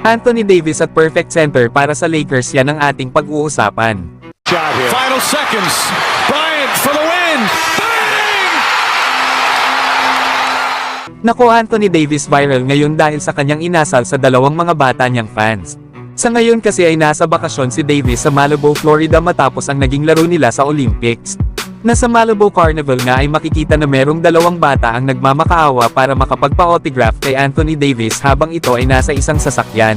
Anthony Davis at perfect center para sa Lakers, yan ang ating pag-uusapan. Final seconds. Bryant for the win. Bang! Naku, Anthony Davis viral ngayon dahil sa kanyang inasal sa dalawang mga bata niyang fans. Sa ngayon kasi ay nasa bakasyon si Davis sa Malibu, Florida matapos ang naging laro nila sa Olympics. Nasa Malibu Carnival nga ay makikita na merong dalawang bata ang nagmamakaawa para makapagpa-autograph kay Anthony Davis habang ito ay nasa isang sasakyan.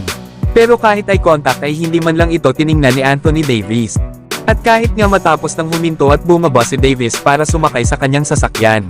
Pero kahit eye contact ay hindi man lang ito tiningnan ni Anthony Davis. At kahit nga matapos nang huminto at bumaba si Davis para sumakay sa kanyang sasakyan,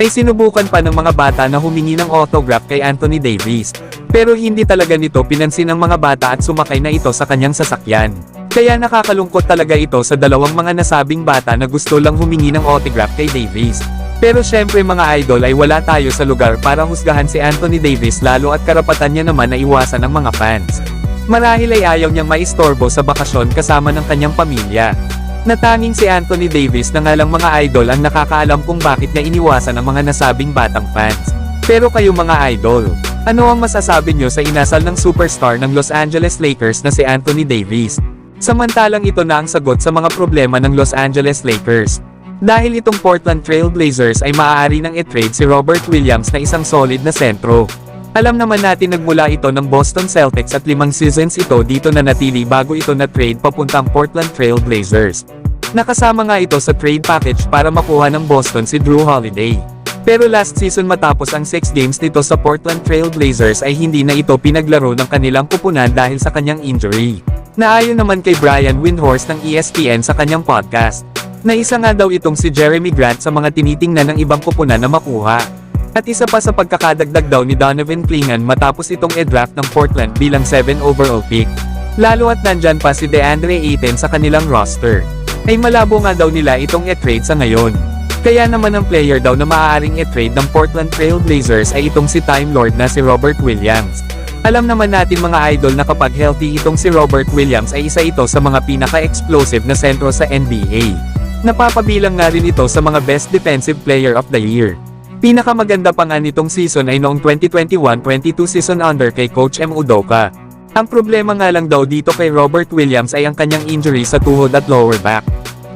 ay sinubukan pa ng mga bata na humingi ng autograph kay Anthony Davis. Pero hindi talaga nito pinansin ng mga bata at sumakay na ito sa kanyang sasakyan. Kaya nakakalungkot talaga ito sa dalawang mga nasabing bata na gusto lang humingi ng autograph kay Davis. Pero syempre mga idol ay wala tayo sa lugar para husgahan si Anthony Davis, lalo at karapatan niya naman na iwasan ng mga fans. Marahil ay ayaw niyang maistorbo sa bakasyon kasama ng kanyang pamilya. Natanging si Anthony Davis na nga lang mga idol ang nakakaalam kung bakit niya iniwasan ang mga nasabing batang fans. Pero kayo mga idol, ano ang masasabi niyo sa inasal ng superstar ng Los Angeles Lakers na si Anthony Davis? Samantalang ito na ang sagot sa mga problema ng Los Angeles Lakers. Dahil itong Portland Trail Blazers ay maaari nang i-trade si Robert Williams na isang solid na sentro. Alam naman natin nagmula ito ng Boston Celtics at 5 seasons ito dito na natili bago ito na-trade papuntang Portland Trail Blazers. Nakasama nga ito sa trade package para makuha ng Boston si Drew Holiday. Pero last season matapos ang 6 games nito sa Portland Trail Blazers ay hindi na ito pinaglaro ng kanilang kupunan dahil sa kanyang injury. Naayon naman kay Brian Windhorst ng ESPN sa kanyang podcast, na isa nga daw itong si Jeremy Grant sa mga tinitingnan ng ibang kupunan na makuha. At isa pa sa pagkakadagdag daw ni Donovan Clingan matapos itong i-draft ng Portland bilang 7 overall pick. Lalo at nandyan pa si DeAndre Ayton sa kanilang roster. Ay malabo nga daw nila itong i-trade sa ngayon. Kaya naman ang player daw na maaaring i-trade ng Portland Trail Blazers ay itong si Time Lord na si Robert Williams. Alam naman natin mga idol na kapag healthy itong si Robert Williams ay isa ito sa mga pinaka-explosive na sentro sa NBA. Napapabilang nga rin ito sa mga best defensive player of the year. Pinakamaganda pa nga nitong season ay noong 2021-22 season under kay Coach M. Udoka. Ang problema nga lang daw dito kay Robert Williams ay ang kanyang injury sa tuhod at lower back.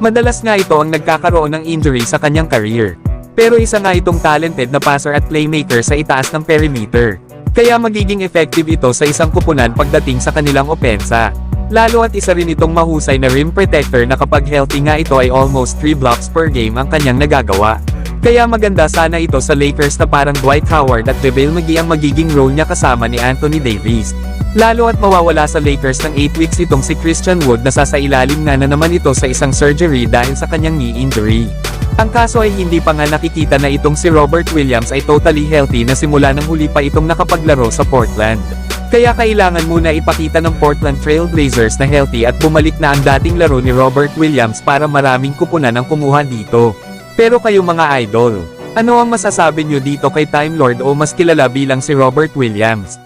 Madalas nga ito ang nagkakaroon ng injury sa kanyang career. Pero isa nga itong talented na passer at playmaker sa itaas ng perimeter. Kaya magiging effective ito sa isang kupunan pagdating sa kanilang opensa. Lalo at isa rin itong mahusay na rim protector na kapag healthy nga ito ay almost 3 blocks per game ang kanyang nagagawa. Kaya maganda sana ito sa Lakers na parang Dwight Howard at JaVale McGee ang magiging role niya kasama ni Anthony Davis. Lalo at mawawala sa Lakers ng 8 weeks itong si Christian Wood na sasailalim na naman ito sa isang surgery dahil sa kanyang knee injury. Ang kaso ay hindi pa nga nakikita na itong si Robert Williams ay totally healthy na simula ng huli pa itong nakapaglaro sa Portland. Kaya kailangan muna ipakita ng Portland Trail Blazers na healthy at bumalik na ang dating laro ni Robert Williams para maraming kupunan ang kumuha dito. Pero kayo mga idol, ano ang masasabi nyo dito kay Time Lord o mas kilala bilang si Robert Williams?